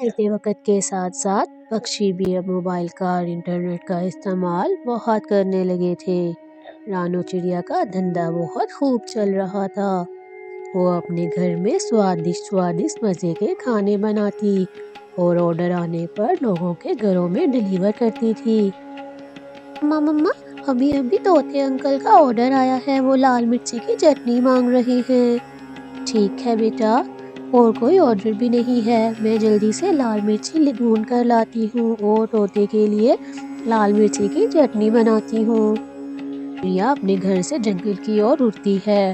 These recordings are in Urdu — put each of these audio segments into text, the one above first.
چلتے وقت کے ساتھ ساتھ پکشی بھی اب موبائل کا اور انٹرنیٹ کا استعمال بہت کرنے لگے تھے۔ رانو چڑیا کا دھندا بہت خوب چل رہا تھا۔ وہ اپنے گھر میں سوادشٹ مزے کے کھانے بناتی اور آرڈر آنے پر لوگوں کے گھروں میں ڈیلیور کرتی تھی۔ مما ابھی طوطے انکل کا آرڈر آیا ہے، وہ لال مرچی کی چٹنی مانگ رہے ہیں۔ ٹھیک ہے بیٹا، اور کوئی آرڈر بھی نہیں ہے، میں جلدی سے لال مرچی ڈھونڈ کر لاتی ہوں اور طوطے کے لیے لال مرچی کی چٹنی بناتی ہوں۔ چڑیا اپنے گھر سے جنگل کی اور اڑتی ہے۔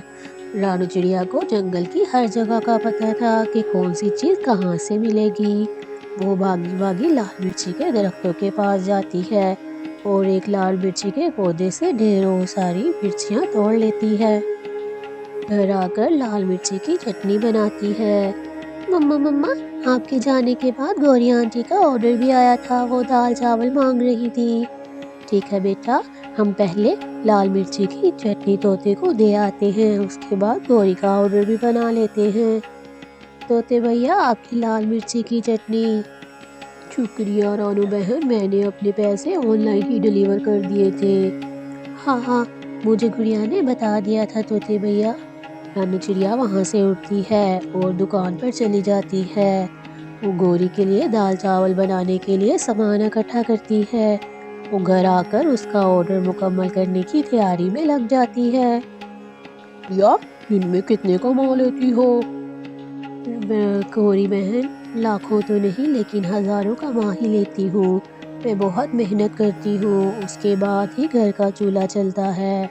رانو چڑیا کو جنگل کی ہر جگہ کا پتہ تھا کہ کون سی چیز کہاں سے ملے گی۔ وہ بھاگی بھاگی لال مرچی کے درختوں کے پاس جاتی ہے اور ایک لال مرچی کے پودے سے ڈھیروں ساری مرچیاں توڑ لیتی ہے۔ گھر آ کر لال مرچی کی چٹنی بناتی ہے۔ مما آپ کے جانے کے بعد گوری آنٹی کا آرڈر بھی آیا تھا، وہ دال چاول مانگ رہی تھی۔ ٹھیک ہے بیٹا، ہم پہلے لال مرچی کی چٹنی طوطے کو دے آتے ہیں، اس کے بعد گوری کا آرڈر بھی بنا لیتے ہیں۔ طوطے بھیا، آپ کی لال مرچی کی چٹنی۔ شکریہ رانو بہن، میں نے اپنے پیسے آن لائن ہی ڈیلیور کر دیے تھے۔ ہاں، مجھے گڑیا نے بتا دیا تھا طوطے بھیا۔ رانو چڑیا وہاں سے اٹھتی ہے اور دکان پر چلی جاتی ہے۔ وہ گوری کے لیے دال چاول بنانے کے لیے سامان اکٹھا کرتی ہے۔ وہ گھر آ کر اس کا آرڈر مکمل کرنے کی تیاری میں لگ جاتی ہے۔ یا دن میں کتنے کما لیتی ہو؟ گوری بہن، لاکھوں تو نہیں لیکن ہزاروں کما ہی لیتی ہوں۔ میں بہت محنت کرتی ہوں، اس کے بعد ہی گھر کا چولہا چلتا ہے۔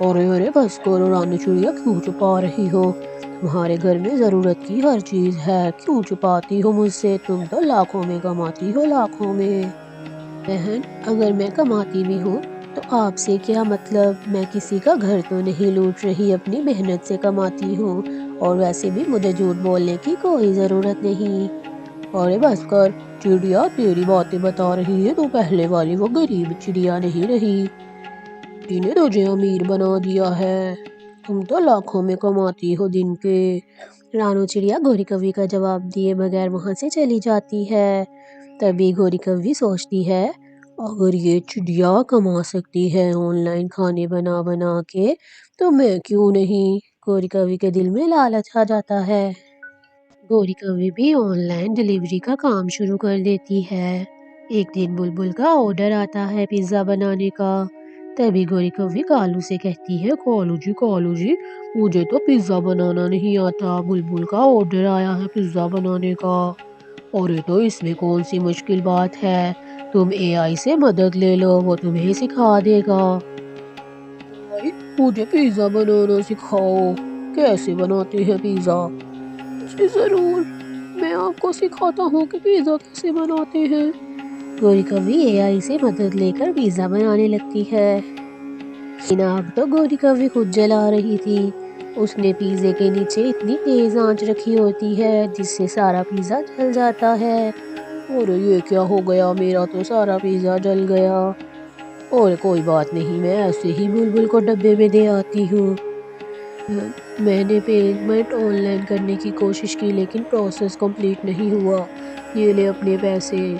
ارے بس کرو رانو چڑیا، کیوں چھپا رہی ہو؟ تمہارے گھر میں ضرورت کی ہر چیز ہے، کیوں چھپاتی ہو مجھ سے؟ تم تو لاکھوں میں کماتی ہو، لاکھوں میں۔ بہن، اگر میں کماتی بھی ہوں تو آپ سے کیا مطلب؟ میں کسی کا گھر تو نہیں لوٹ رہی، اپنی محنت سے کماتی ہوں، اور ویسے بھی مجھے جھوٹ بولنے کی کوئی ضرورت نہیں۔ ارے بس کر چڑیا، تیری باتیں بتا رہی ہے تو پہلے والی وہ غریب چڑیا نہیں رہی جنہیں تجھے امیر بنا دیا ہے۔ تم تو لاکھوں میں کماتی ہو دن کے۔ رانو چڑیا گوری کوی کا جواب دیے بغیر وہاں سے چلی جاتی ہے۔ تبھی گوری کوی سوچتی ہے، اگر یہ چڑیا کما سکتی ہے آن لائن کھانے بنا بنا کے تو میں کیوں نہیں؟ گوری کوی کے دل میں لالچ آ جاتا ہے۔ گوری کوی بھی آن لائن ڈیلیوری کا کام شروع کر دیتی ہے۔ ایک دن بلبل کا آرڈر آتا ہے پیزا بنانے کا۔ تبھی گوری کوی کالو سے کہتی ہے، کالو جی مجھے تو پیزا بنانا نہیں آتا، بلبل کا آرڈر آیا ہے پیزا بنانے کا۔ ارے تو اس میں کون سی مشکل بات ہے، تم اے آئی سے مدد لے لو، وہ تمہیں سکھا دے گا۔ مجھے پیزا بنانا سکھاؤ، کیسے بناتے ہیں پیزا؟ جی ضرور، میں آپ کو سکھاتا ہوں کہ پیزا کیسے بناتے ہیں۔ گوری کوی اے آئی سے مدد لے کر پیزا بنانے لگتی ہے۔ لیکن اب تو گوری کوی خود جلا رہی تھی۔ اس نے پیزے کے نیچے اتنی تیز آنچ رکھی ہوتی ہے جس سے سارا پیزا جل جاتا ہے۔ اور یہ کیا ہو گیا، میرا تو سارا پیزا جل گیا۔ اور کوئی بات نہیں، میں ایسے ہی بلبل کو ڈبے میں دے آتی ہوں۔ میں نے پیمنٹ آن لائن کرنے کی کوشش کی لیکن پروسیس کمپلیٹ نہیں ہوا، یہ لے اپنے پیسے۔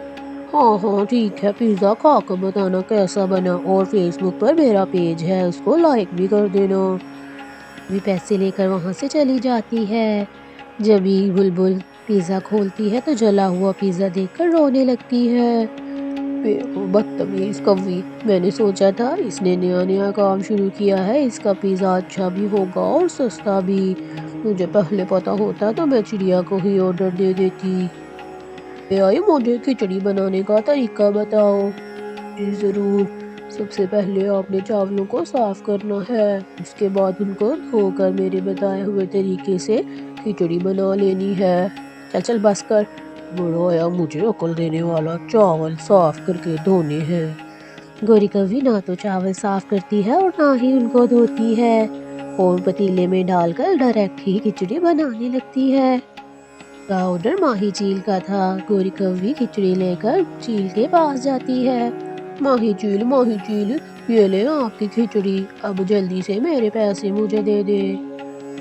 ہاں ٹھیک ہے، پیزا کھا کر بتانا کیسا بنا، اور فیس بک پر میرا پیج ہے، اس کو لائک بھی کر دینا۔ بھی پیسے لے کر وہاں سے چلی جاتی ہے۔ جب ہی بلبل پیزا کھولتی ہے تو جلا ہوا پیزا دیکھ کر رونے لگتی ہے۔ بدتمیز کوی، میں نے سوچا تھا اس نے نیا کام شروع کیا ہے، اس کا پیزا اچھا بھی ہوگا اور سستا بھی، مجھے پہلے پتا ہوتا تو میں چڑیا کو ہی آرڈر دے دیتی۔ مجھے کھچڑی بنانے کا طریقہ بتاؤ۔ جی ضرور، سب سے پہلے آپ نے چاولوں کو صاف کرنا ہے، اس کے بعد ان کو دھو کر میرے بتائے ہوئے طریقے سے کھچڑی بنا لینی ہے۔ چل بس کر، بڑا آیا مجھے عقل دینے والا، چاول صاف کر کے دھونے ہیں۔ گوری کوی نہ تو چاول صاف کرتی ہے اور نہ ہی ان کو دھوتی ہے، اور پتیلے میں ڈال کر ڈائریکٹ ہی کھچڑی بنانے لگتی ہے۔ کا آرڈر ماہی چیل کا تھا۔ گوری کوی کھچڑی لے کر چیل کے پاس جاتی ہے۔ ماہی چیل، یہ لے آپ کی کھچڑی، اب جلدی سے میرے پیسے مجھے دے دے۔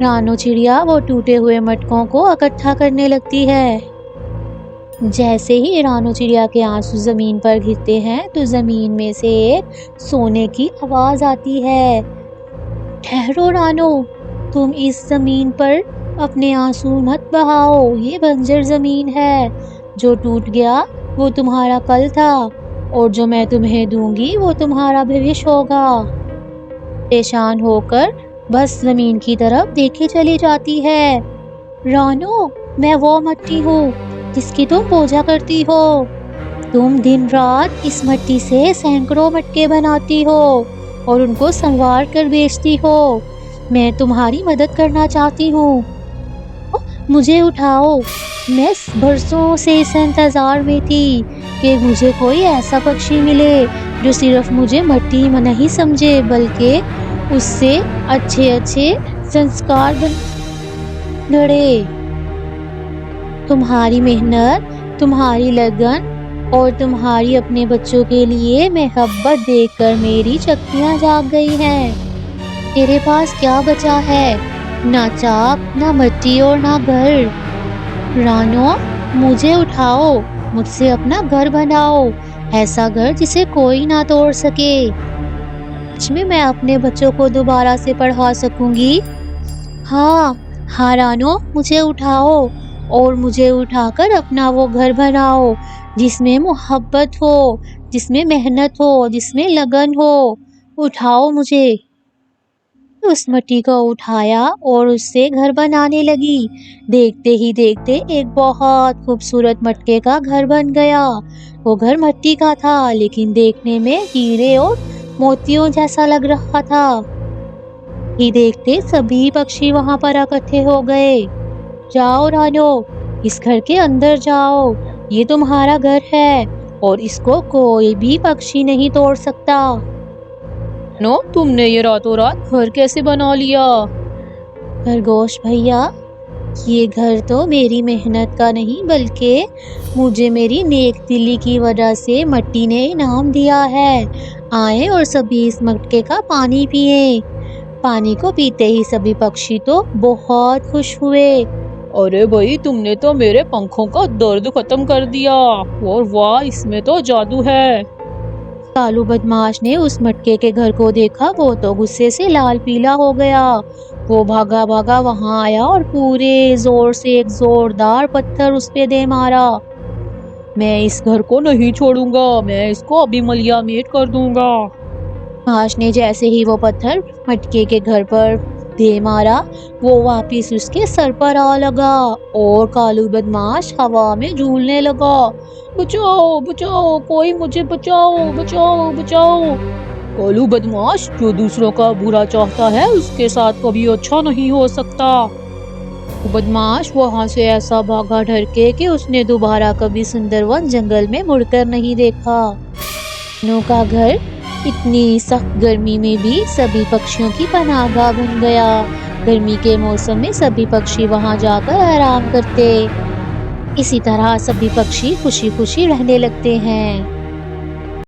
رانو چڑیا وہ ٹوٹے ہوئے مٹکوں کو اکٹھا کرنے لگتی ہے۔ جیسے ہی رانو چڑیا کے آنسو زمین پر گرتے ہیں تو زمین میں سے ایک سونے کی آواز آتی ہے۔ ٹھہرو رانو، تم اس زمین پر اپنے آنسو مت بہاؤ، یہ بنجر زمین ہے۔ جو ٹوٹ گیا وہ تمہارا کل تھا، اور جو میں تمہیں دوں گی وہ تمہارا بھوش ہوگا۔ پریشان ہو کر بس زمین کی طرف دیکھے چلی جاتی ہے۔ رانو، میں وہ مٹی ہوں جس کی تم پوجا کرتی ہو۔ تم دن رات اس مٹی سے سینکڑوں مٹکے بناتی ہو اور ان کو سنوار کر بیچتی ہو۔ میں تمہاری مدد کرنا چاہتی ہوں، مجھے اٹھاؤ۔ میں برسوں سے اس انتظار میں تھی کہ مجھے کوئی ایسا پکشی ملے جو صرف مجھے مٹی میں نہیں سمجھے بلکہ اس سے اچھے سنسکار گڑے۔ تمہاری محنت، تمہاری لگن اور تمہاری اپنے بچوں کے لیے محبت دیکھ کر میری شکتیاں جاگ گئی ہیں۔ تیرے پاس کیا بچا ہے؟ نہ چاک، نہ مٹی اور نہ گھر۔ رانو، مجھے اٹھاؤ، مجھ سے اپنا گھر بناؤ، ایسا گھر جسے کوئی نہ توڑ سکے۔ سچ میں اپنے بچوں کو دوبارہ سے پڑھا سکوں گی۔ ہاں رانو، مجھے اٹھاؤ اور مجھے اٹھا کر اپنا وہ گھر بناؤ جس میں محبت ہو، جس میں محنت ہو، جس میں لگن ہو۔ اٹھاؤ مجھے۔ اس مٹی کو اٹھایا اور اس سے گھر بنانے لگی۔ دیکھتے ہی دیکھتے ایک بہت خوبصورت مٹکے کا گھر بن گیا۔ وہ گھر مٹی کا تھا لیکن دیکھنے میں ہیرے اور موتیوں جیسا لگ رہا تھا۔ ہی دیکھتے سبھی پکشی وہاں پر اکٹھے ہو گئے۔ جاؤ رانو، اس گھر کے اندر جاؤ، یہ تمہارا گھر ہے اور اس کو کوئی بھی پکشی نہیں توڑ سکتا۔ نو، تم نے یہ راتوں رات گھر کیسے بنا لیا؟ خرگوش بھیا، یہ گھر تو میری محنت کا نہیں بلکہ مجھے میری نیک دلی کی وجہ سے مٹی نے انعام دیا ہے۔ آئیں اور سبھی اس مٹکے کا پانی پئیں۔ پانی کو پیتے ہی سبھی پکشی تو بہت خوش ہوئے۔ ارے بھائی، تم نے تو میرے پنکھوں کا درد ختم کر دیا، اور واہ، اس میں تو جادو ہے۔ کالو بدماش نے اس مٹکے کے گھر کو دیکھا، وہ تو غصے سے لال پیلا ہو گیا۔ وہ بھاگا وہاں آیا اور پورے زور سے ایک زوردار پتھر اس پہ دے مارا۔ میں اس گھر کو نہیں چھوڑوں گا، میں اس کو ابھی ملیا میٹ کر دوں گا۔ بدماش نے جیسے ہی وہ پتھر مٹکے کے گھر پر دے مارا، وہ واپس اس کے سر پر آ لگا اور کالو بدماش ہوا میں جھولنے لگا۔ بچاؤ بچاؤ، کوئی مجھے بچاؤ بچاؤ بچاؤ۔ کالو بدماش، جو دوسروں کا برا چاہتا ہے اس کے ساتھ کبھی اچھا نہیں ہو سکتا۔ بدماش وہاں سے ایسا بھاگا ڈر کے کہ اس نے دوبارہ کبھی سندرون جنگل میں مڑ کر نہیں دیکھا۔ رانو کا گھر اتنی سخت گرمی میں بھی سبھی پکشیوں کی پناہ گاہ بن گیا۔ گرمی کے موسم میں سبھی پکشی وہاں جا کر آرام کرتے۔ اسی طرح سبھی پکشی خوشی خوشی رہنے لگتے ہیں۔